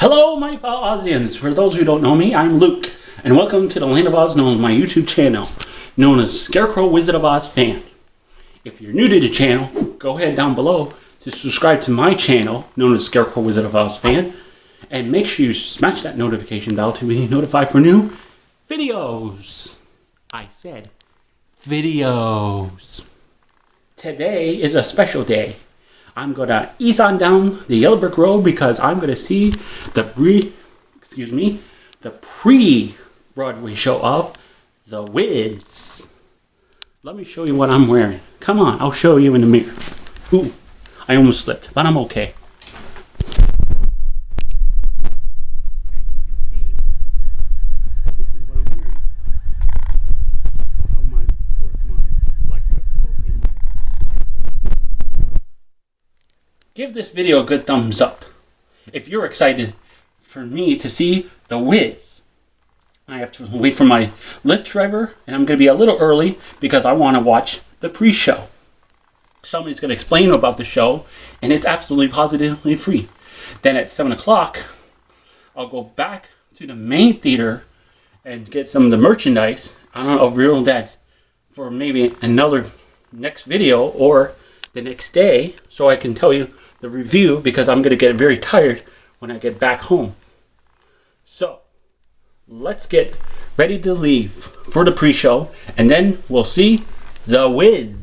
Hello, my fellow Ozians. For those who don't know me, I'm Luke, and welcome to the Land of Oz, known as my YouTube channel, known as ScarecrowWizardofOzFan. If you're new to the channel, go ahead down below to subscribe to my channel, known as ScarecrowWizardofOzFan, and make sure you smash that notification bell to be notified for new videos. I said videos. Today is a special day. I'm gonna ease on down the yellow brick road because I'm gonna see the pre-Broadway show of The Wiz. Let me show you what I'm wearing. Come on, I'll show you in the mirror. Ooh, I almost slipped, but I'm okay. Give this video a good thumbs up if you're excited for me to see The Wiz. I have to wait for my Lyft driver, and I'm going to be a little early because I want to watch the pre-show. Somebody's going to explain about the show, and it's absolutely positively free. Then at 7 o'clock, I'll go back to the main theater and get some of the merchandise. I don't know, reel that for maybe another next video or the next day, so I can tell you the review, because I'm going to get very tired when I get back home. So let's get ready to leave for the pre-show, and then we'll see The Wiz.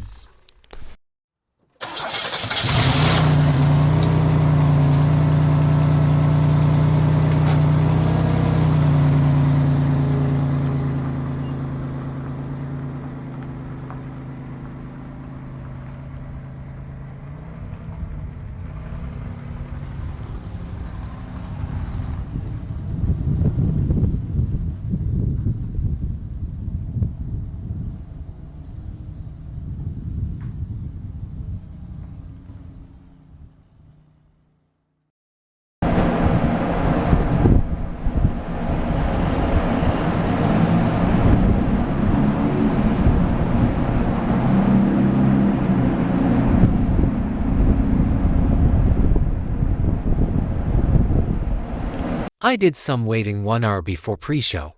I did some waiting 1 hour before pre-show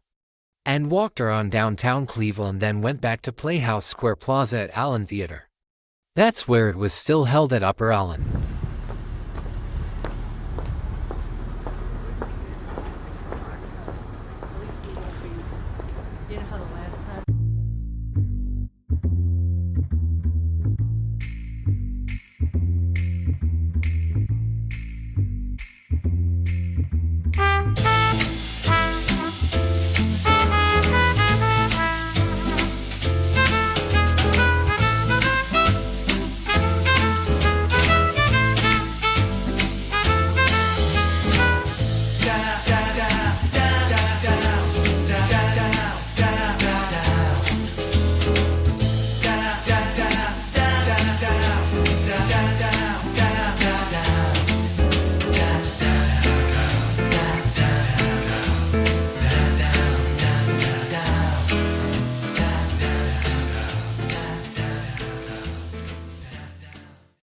and walked around downtown Cleveland, then went back to Playhouse Square Plaza at Allen Theater. That's where it was still held at Upper Allen.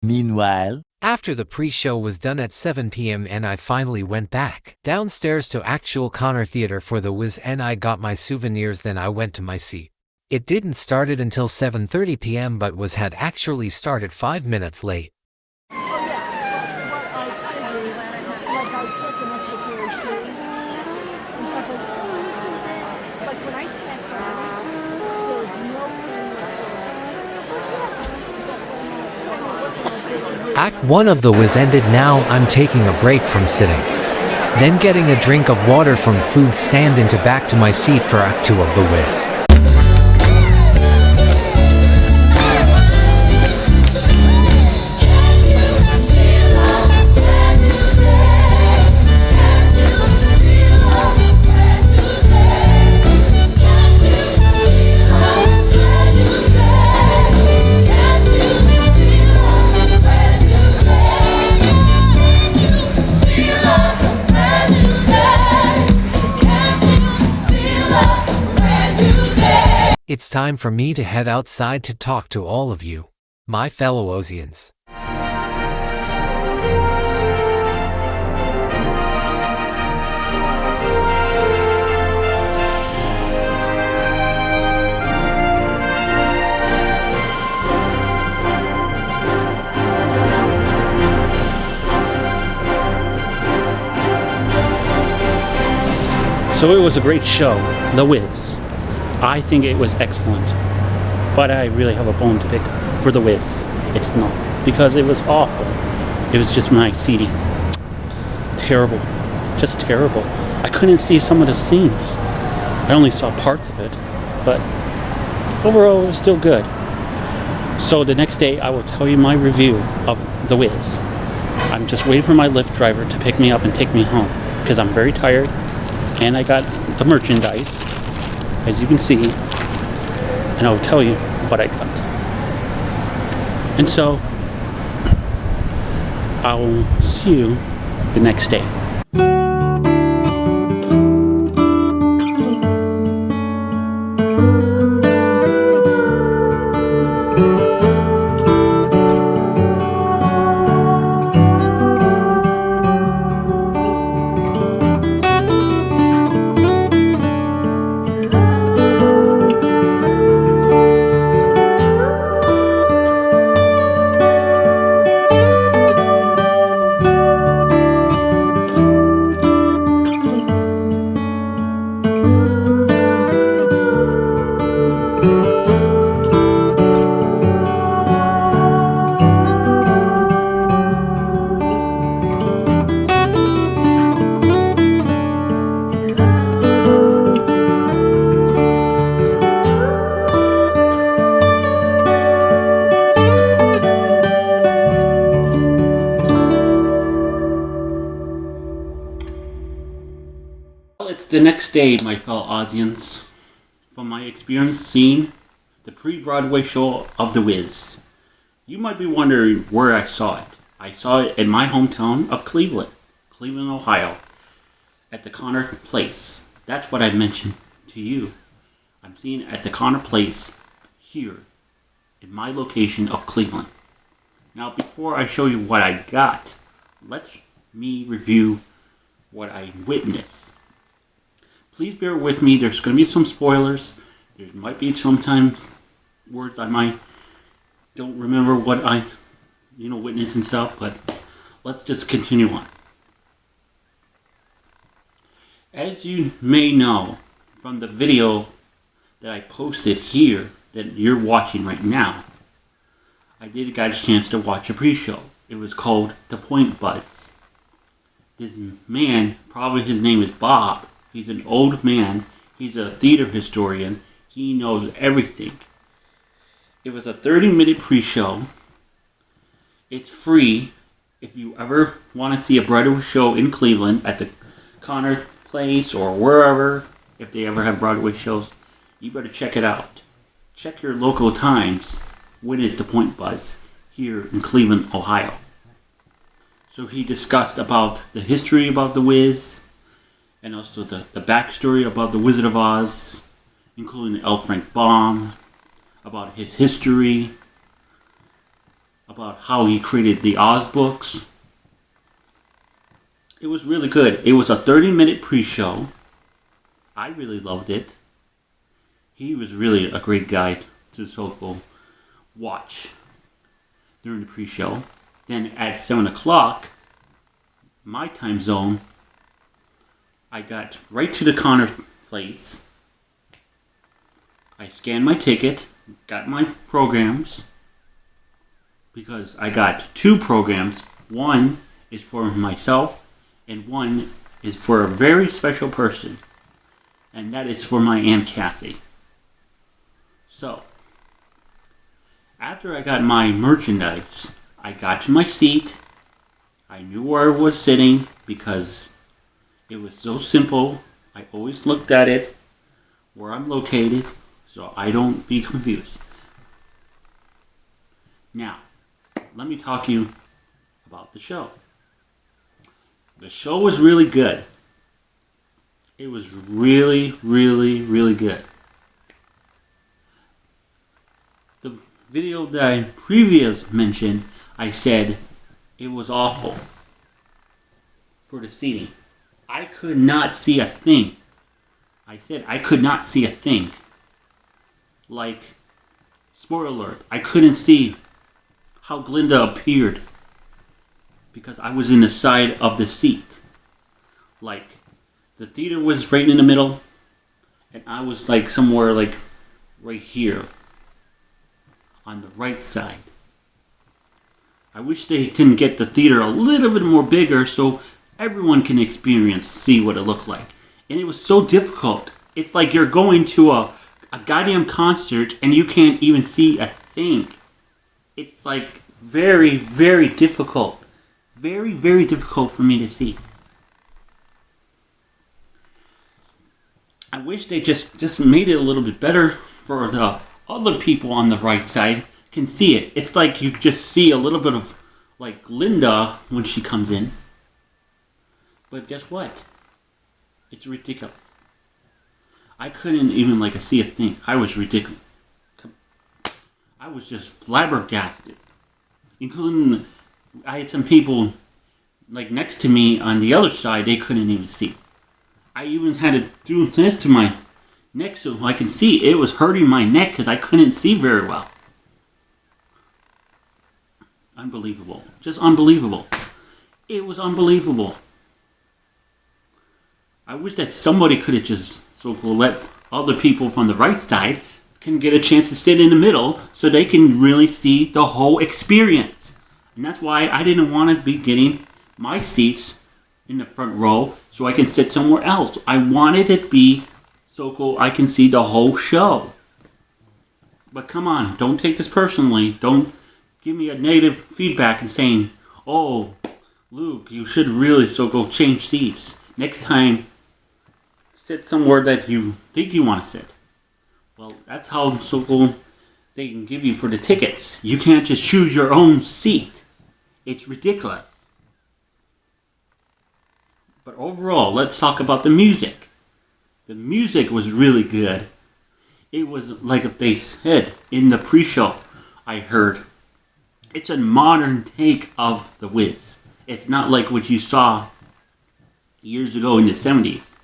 Meanwhile, After the pre-show was done at 7 p.m. and I finally went back downstairs to actual Connor Theater for The Wiz, and I got my souvenirs, then I went to my seat. It didn't started until 7:30 p.m. but had actually started 5 minutes late. Oh yeah, what I figured, like I took an extra pair of shoes, and so I goes, oh, isn't it? Like when I sat down, there was no pain whatsoever. Act 1 of The Wiz ended. Now I'm taking a break from sitting, then getting a drink of water from food stand into back to my seat for Act 2 of The Wiz. It's time for me to head outside to talk to all of you, my fellow Ozians. So it was a great show, The Wiz. I think it was excellent. But I really have a bone to pick for The Wiz. It's nothing. Because it was awful. It was just my CD. Terrible. Just terrible. I couldn't see some of the scenes. I only saw parts of it. But overall, it was still good. So the next day, I will tell you my review of The Wiz. I'm just waiting for my Lyft driver to pick me up and take me home. Because I'm very tired. And I got the merchandise, as you can see, and I'll tell you what I got. And so, I'll see you the next day. It's the next day, my fellow audience, from my experience seeing the Pre-Broadway show of The Wiz. You might be wondering where I saw it. I saw it in my hometown of Cleveland, Ohio, at the Connor Place. That's what I mentioned to you. I'm seeing it at the Connor Place here in my location of Cleveland. Now, before I show you what I got, let me review what I witnessed. Please bear with me. There's going to be some spoilers. There might be sometimes words I might don't remember what I, witnessed and stuff. But let's just continue on. As you may know from the video that I posted here that you're watching right now, I did get a chance to watch a pre-show. It was called The Point Buzz. This man, probably his name is Bob. He's an old man. He's a theater historian. He knows everything. It was a 30-minute pre-show. It's free. If you ever want to see a Broadway show in Cleveland at the Connor Place or wherever, if they ever have Broadway shows, you better check it out. Check your local times. When is the Point Buzz here in Cleveland, Ohio? So he discussed about the history about The Wiz, and also the backstory about the Wizard of Oz, including L. Frank Baum, about his history, about how he created the Oz books. It was really good. It was a 30-minute pre-show. I really loved it. He was really a great guy to so watch during the pre-show. Then at 7 o'clock, my time zone, I got right to the Connor Place. I scanned my ticket, got my programs, because I got 2 programs. One is for myself, and one is for a very special person, and that is for my Aunt Kathy. So, after I got my merchandise, I got to my seat. I knew where I was sitting because it was so simple. I always looked at it, where I'm located, so I don't be confused. Now, let me talk to you about the show. The show was really good. It was really, really, really good. The video that I previously mentioned, I said it was awful for the seating. I could not see a thing. I said I could not see a thing. Like, spoiler alert, I couldn't see how Glinda appeared because I was in the side of the seat. Like, The theater was right in the middle, and I was like somewhere like right here on the right side. I wish they can get the theater a little bit more bigger so everyone can see what it looked like. And it was so difficult. It's like you're going to a goddamn concert and you can't even see a thing. It's like very, very difficult. Very, very difficult for me to see. I wish they just made it a little bit better for the other people on the right side can see it. It's like you just see a little bit of like Linda when she comes in. But guess what? It's ridiculous. I couldn't even like see a thing. I was ridiculous. I was just flabbergasted. Including, I had some people like next to me on the other side, they couldn't even see. I even had to do this to my neck so I can see. It was hurting my neck because I couldn't see very well. Unbelievable. Just unbelievable. It was unbelievable. I wish that somebody could have just let other people from the right side can get a chance to sit in the middle so they can really see the whole experience. And that's why I didn't want to be getting my seats in the front row so I can sit somewhere else. I wanted it to be so I can see the whole show. But come on, don't take this personally. Don't give me a negative feedback and saying, oh, Luke, you should really change seats. Next time, sit somewhere that you think you want to sit. Well, that's how they can give you for the tickets. You can't just choose your own seat. It's ridiculous. But overall, let's talk about the music. The music was really good. It was like they said in the pre-show I heard. It's a modern take of The Wiz. It's not like what you saw years ago in the 70s.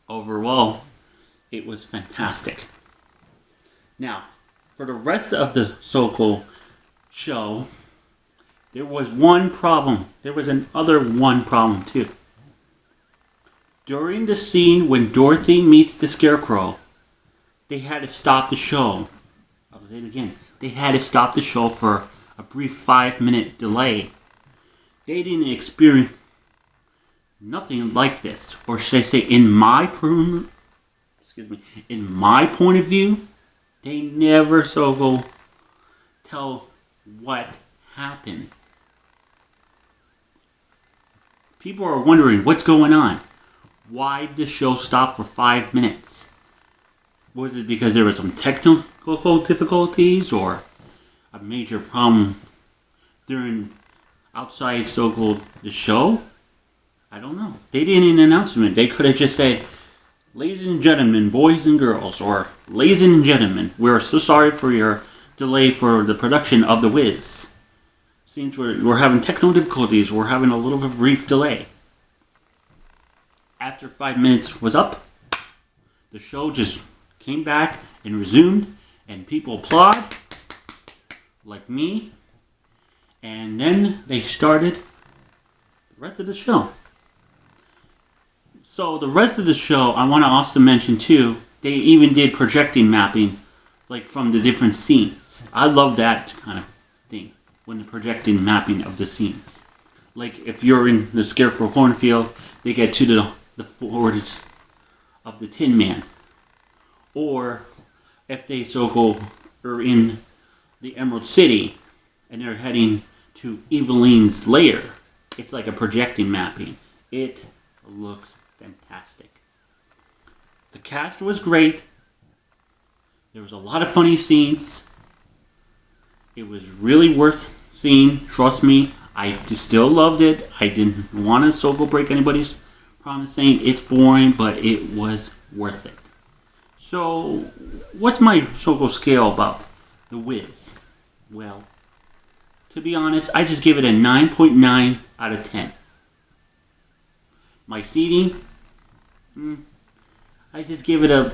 Overall, it was fantastic. Now, for the rest of the so-called show, there was one problem. There was another one problem too. During the scene when Dorothy meets the Scarecrow, they had to stop the show. I'll say it again. They had to stop the show for a brief 5-minute delay. They didn't experience nothing like this. Or should I say, in my point of view, they never tell what happened. People are wondering what's going on. Why did the show stop for 5 minutes? Was it because there were some technical difficulties or a major problem during outside the show? I don't know. They didn't announce it. They could have just said, ladies and gentlemen, boys and girls, or ladies and gentlemen, we're so sorry for your delay for the production of The Wiz. Seems we're having technical difficulties. We're having a little bit of brief delay. After 5 minutes was up, the show just came back and resumed, and people applaud, like me, and then they started the rest of the show. So the rest of the show, I want to also mention too, they even did projecting mapping, like from the different scenes. I love that kind of thing, when they're projecting mapping of the scenes. Like if you're in the Scarecrow cornfield, they get to the forest of the Tin Man. Or if they are in the Emerald City and they're heading to Eveline's lair, it's like a projecting mapping. It looks fantastic. The cast was great. There was a lot of funny scenes. It was really worth seeing. Trust me, I still loved it. I didn't want to break anybody's promise saying it's boring, but it was worth it. So, what's my scale about The Wiz? Well, to be honest, I just give it a 9.9 out of 10. My seating, I just give it a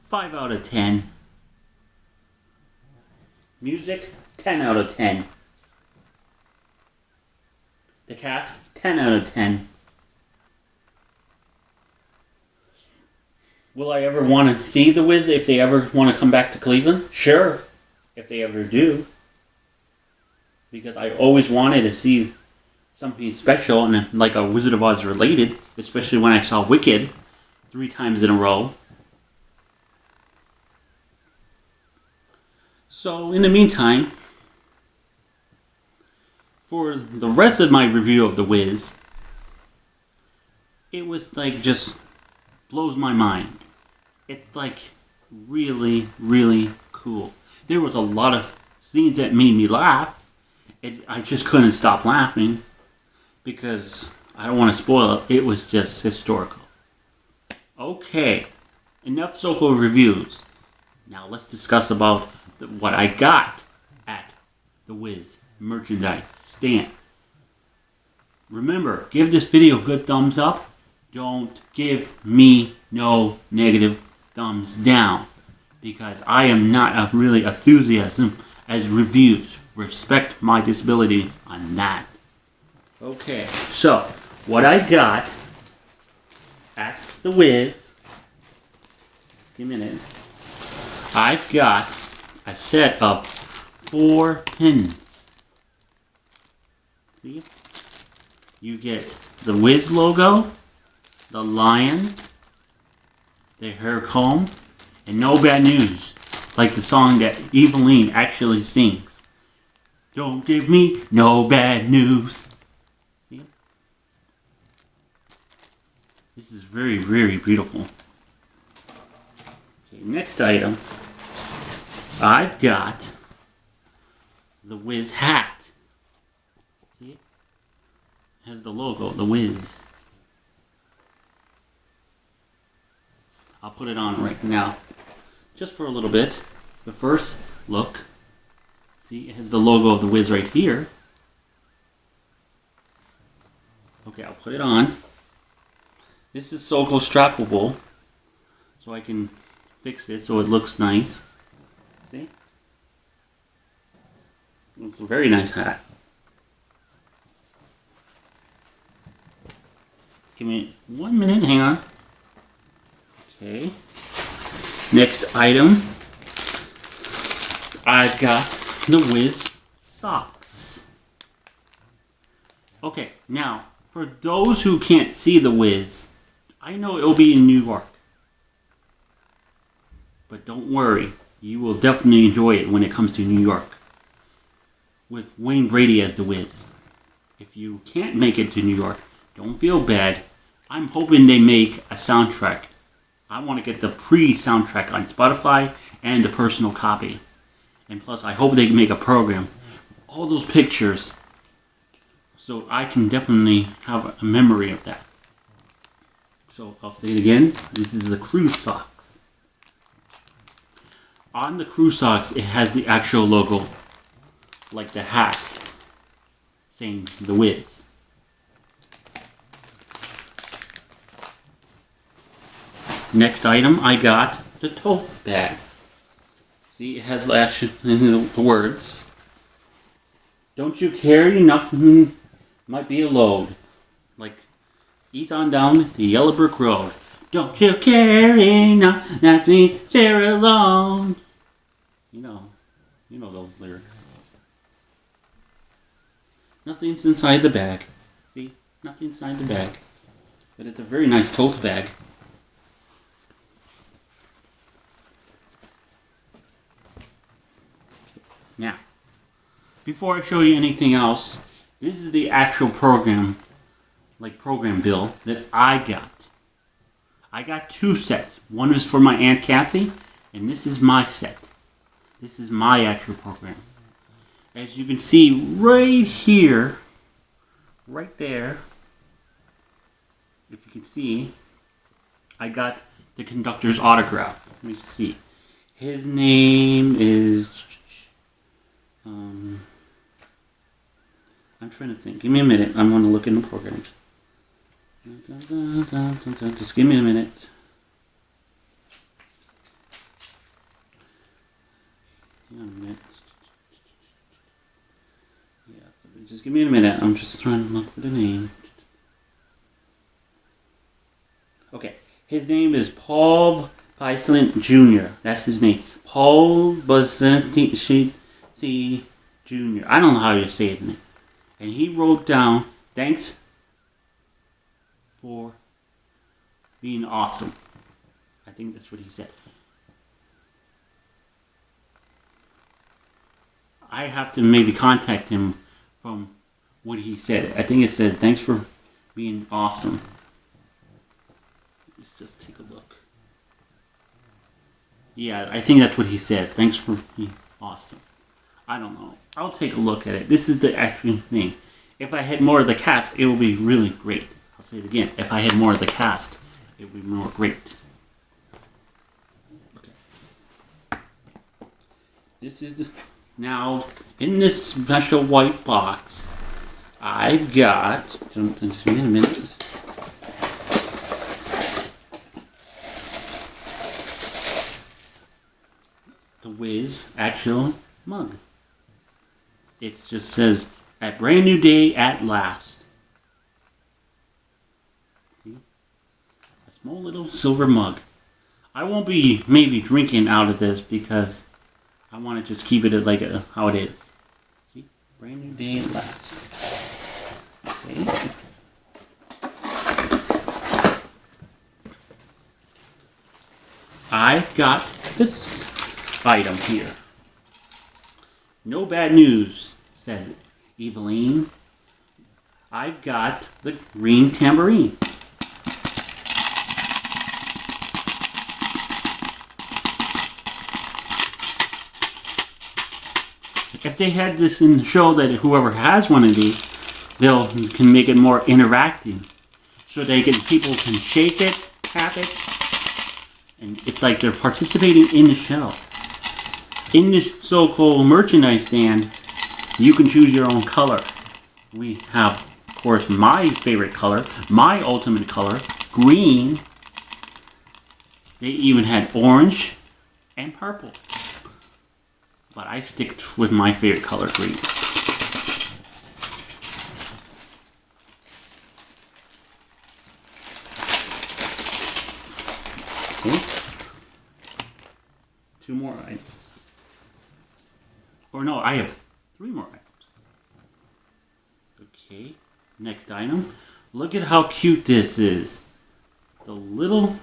5 out of 10. Music, 10 out of 10. The cast, 10 out of 10. Will I ever want to see the Wiz if they ever want to come back to Cleveland? Sure, if they ever do. Because I always wanted to see something special and like a Wizard of Oz related, especially when I saw Wicked 3 times in a row. So, in the meantime, for the rest of my review of The Wiz, it was like just blows my mind. It's like really, really cool. There was a lot of scenes that made me laugh. I just couldn't stop laughing because I don't want to spoil it. It was just historical. Okay, enough so-called reviews. Now let's discuss about what I got at the Wiz merchandise stand. Remember, give this video a good thumbs up. Don't give me no negative thumbs down because I am not really enthusiasm as reviews. Respect my disability on that. Okay, so what I got at the Wiz, give me a minute. I've got a set of 4 pins. See? You get the Wiz logo, the lion, the hair comb, and no bad news, like the song that Eveline actually sings. Don't give me no bad news. See? This is very, very beautiful. Okay, next item. I've got the Wiz hat. See it? It has the logo, the Wiz. I'll put it on right now, just for a little bit. The first look. See, it has the logo of the Wiz right here. Okay, I'll put it on. This is so-called strappable, so I can fix it so it looks nice. See? It's a very nice hat. Give me 1 minute, hang on. Okay. Next item. I've got the Wiz socks. Okay, now, for those who can't see the Wiz, I know it'll be in New York. But don't worry, you will definitely enjoy it when it comes to New York. With Wayne Brady as the Wiz. If you can't make it to New York, don't feel bad. I'm hoping they make a soundtrack. I want to get the pre-soundtrack on Spotify and the personal copy. And plus, I hope they make a program with all those pictures so I can definitely have a memory of that. So, I'll say it again. This is the crew socks. On the crew socks, it has the actual logo, like the hat, saying The Wiz. Next item, I got the tote bag. See, it has the words. Don't you carry nothing, might be a load. Like, ease on down the yellow brick road. Don't you carry nothing, share alone. You know those lyrics. Nothing's inside the bag. See, nothing's inside the bag. But it's a very nice tote bag. Now, before I show you anything else, this is the actual program bill that I got. I got 2 sets. One is for my Aunt Kathy, and this is my set. This is my actual program. As you can see right here, right there, if you can see, I got the conductor's autograph. Let me see. His name is... I'm trying to think. Give me a minute. I'm going to look in the program. Just give me a minute. Just give me a minute. I'm just trying to look for the name. Okay. His name is Paul Bislent Jr. That's his name. Paul Bislent Jr. I don't know how you say his name. And he wrote down, thanks for being awesome. I think that's what he said. I have to maybe contact him from what he said. I think it says, thanks for being awesome. Let's just take a look. Yeah, I think that's what he says. Thanks for being awesome. I don't know. I'll take a look at it. This is the actual thing. If I had more of the cast, it would be really great. I'll say it again. If I had more of the cast, it would be more great. Okay. This is the... Now, in this special white box, I've got... Just a minute. The Wiz actual mug. It just says, "A brand new day at last." See? A small little silver mug. I won't be maybe drinking out of this because I want to just keep it like how it is. See? Brand new day at last. Okay. I've got this item here. No bad news, says Eveline. I've got the green tambourine. If they had this in the show that whoever has one of these, can make it more interactive. So people can shake it, tap it, and it's like they're participating in the show. In this so-called merchandise stand, you can choose your own color. We have, of course, my favorite color, my ultimate color, green. They even had orange and purple. But I stick with my favorite color, green. Okay. 2 more items. Or no, I have 3 more items. Okay, next item. Look at how cute this is. The little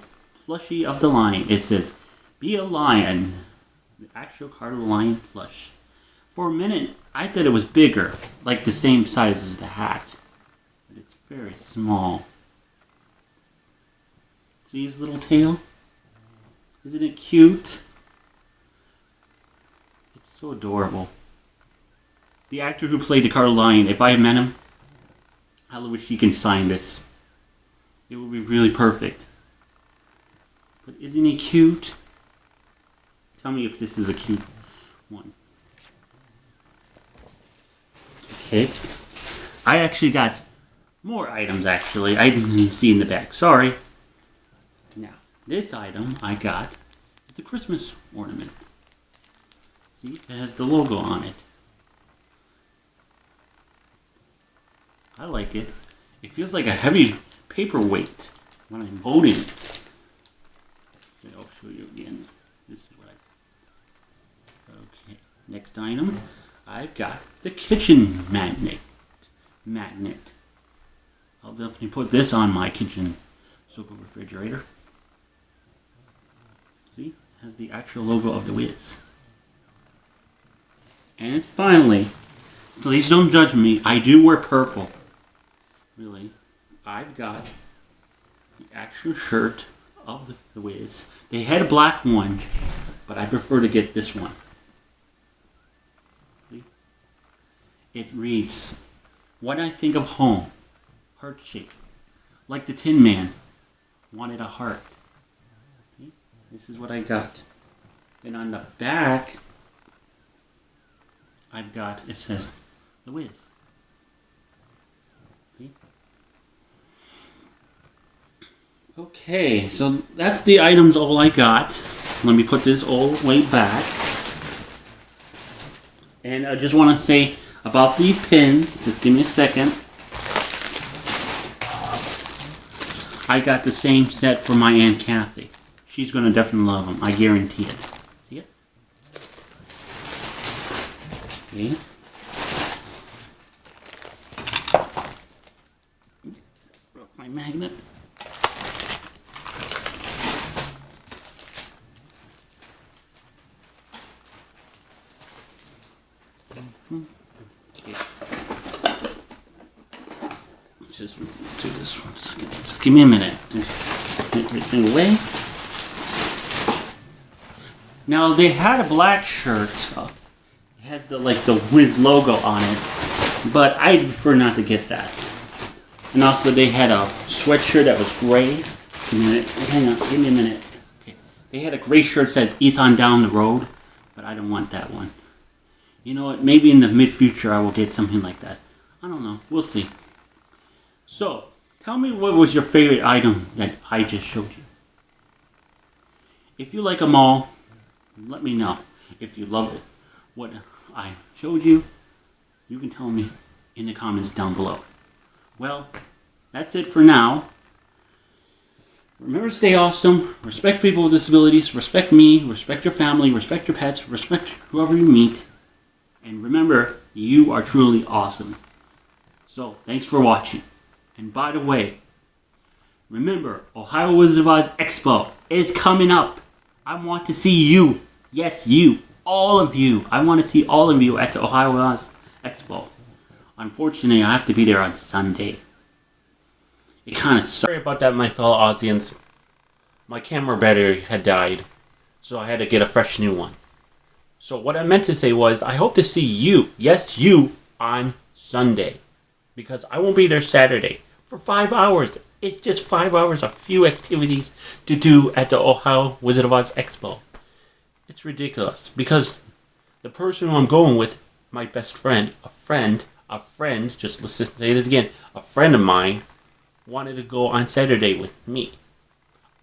plushie of the lion. It says, "Be a lion." The actual card of the lion plush. For a minute, I thought it was bigger, like the same size as the hat. But it's very small. See his little tail? Isn't it cute? It's so adorable. The actor who played the card of the lion, if I had met him, I wish he can sign this. It would be really perfect. But isn't he cute? Tell me if this is a cute one. Okay. I actually got more items, actually. I didn't see in the back. Sorry. Now, this item I got is the Christmas ornament. See? It has the logo on it. I like it. It feels like a heavy paperweight when I'm holding it. Okay, I'll show you again. This is what I... Okay, next item. I've got the kitchen magnet. I'll definitely put this on my kitchen super refrigerator. See? It has the actual logo of the Wiz. And finally, please don't judge me, I do wear purple. Really. I've got the actual shirt of the Wiz. They had a black one, but I prefer to get this one. See? It reads, "When I think of home, heart shape, like the Tin Man wanted a heart." See? This is what I got. And on the back, I've got, it says, the Wiz. See? Okay, so that's the items all I got. Let me put this all the way back. And I just want to say about these pins, just give me a second. I got the same set for my Aunt Kathy. She's going to definitely love them. I guarantee it. See it? Okay. Broke my magnet. Okay. Let's just do this one second. Just give me a minute. Get everything away. Now they had a black shirt. It has the Wiz logo on it, but I prefer not to get that. And also they had a sweatshirt that was gray. Give me a minute. Hang on. Give me a minute. Okay. They had a gray shirt that says "Eats on Down the Road," but I don't want that one. You know what? Maybe in the mid-future I will get something like that. I don't know. We'll see. So, tell me what was your favorite item that I just showed you. If you like them all, let me know. If you love it, what I showed you, you can tell me in the comments down below. Well, that's it for now. Remember to stay awesome. Respect people with disabilities. Respect me. Respect your family. Respect your pets. Respect whoever you meet. And remember, you are truly awesome. So, thanks for watching. And by the way, remember, Ohio Wizard of Oz Expo is coming up. I want to see you. Yes, you. All of you. I want to see all of you at the Ohio Oz Expo. Unfortunately, I have to be there on Sunday. It kind of sucks. Sorry about that, my fellow Aussians. My camera battery had died, so I had to get a fresh new one. So what I meant to say was, I hope to see you, yes you, on Sunday. Because I won't be there Saturday for 5 hours. It's just 5 hours of few activities to do at the Ohio Wizard of Oz Expo. It's ridiculous. Because the person who I'm going with, my best friend, a friend, just listen, say this again, a friend of mine, wanted to go on Saturday with me.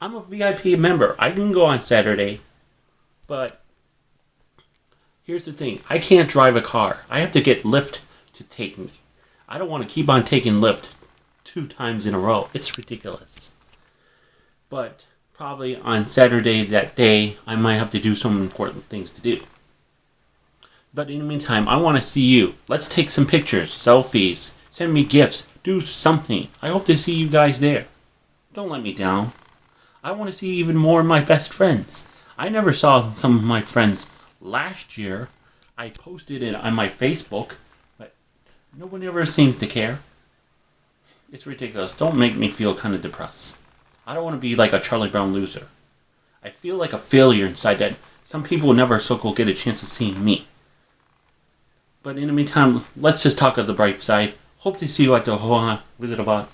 I'm a VIP member. I can go on Saturday, but here's the thing. I can't drive a car. I have to get Lyft to take me. I don't want to keep on taking Lyft 2 times in a row. It's ridiculous. But probably on Saturday that day, I might have to do some important things to do. But in the meantime, I want to see you. Let's take some pictures, selfies, send me gifts, do something. I hope to see you guys there. Don't let me down. I want to see even more of my best friends. I never saw some of my friends last year. I posted it on my Facebook, but no one ever seems to care. It's ridiculous. Don't make me feel kind of depressed. I don't want to be like a Charlie Brown loser. I feel like a failure inside that some people will never get a chance of seeing me. But in the meantime, let's just talk of the bright side. Hope to see you at the Ohio Wizard of Oz,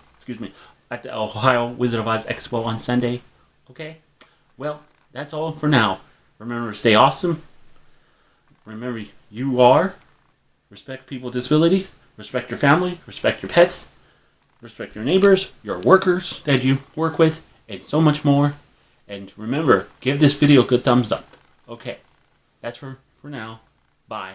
at the Ohio Wizard of Oz Expo on Sunday. Okay? Well, that's all for now. Remember to stay awesome. Remember, you are. Respect people with disabilities. Respect your family. Respect your pets. Respect your neighbors, your workers that you work with, and so much more. And remember, give this video a good thumbs up. Okay, that's for now. Bye.